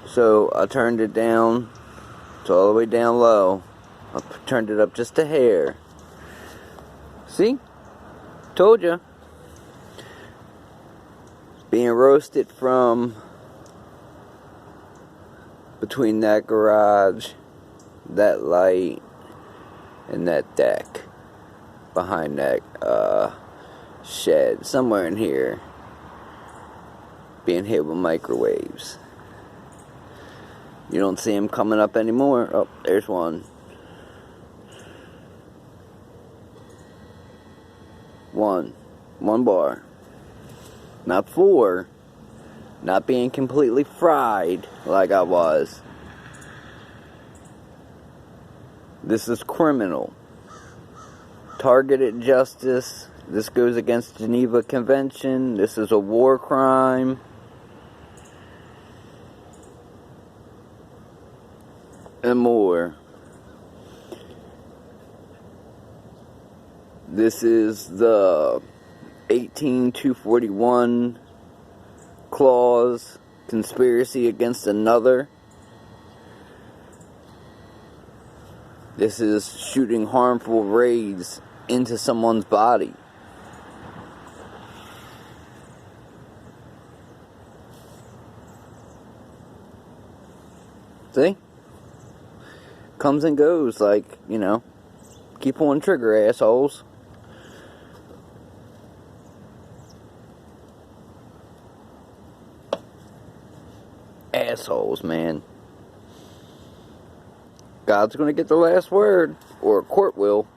So I turned it down. It's all the way down low. I turned it up just a hair. See? Told ya. Being roasted from between that garage, that light, and that deck. Behind that shed. Somewhere in here. Being hit with microwaves. You don't see them coming up anymore. Oh, there's one. One bar. Not four. Not being completely fried like I was. This is criminal. Targeted justice. This goes against Geneva Convention. This is a war crime. And more. This is the 18241 clause, conspiracy against another. This is shooting harmful rays into someone's body. See? Comes and goes, like, you know, keep on trigger, assholes. Assholes, man. God's gonna get the last word, or a court will.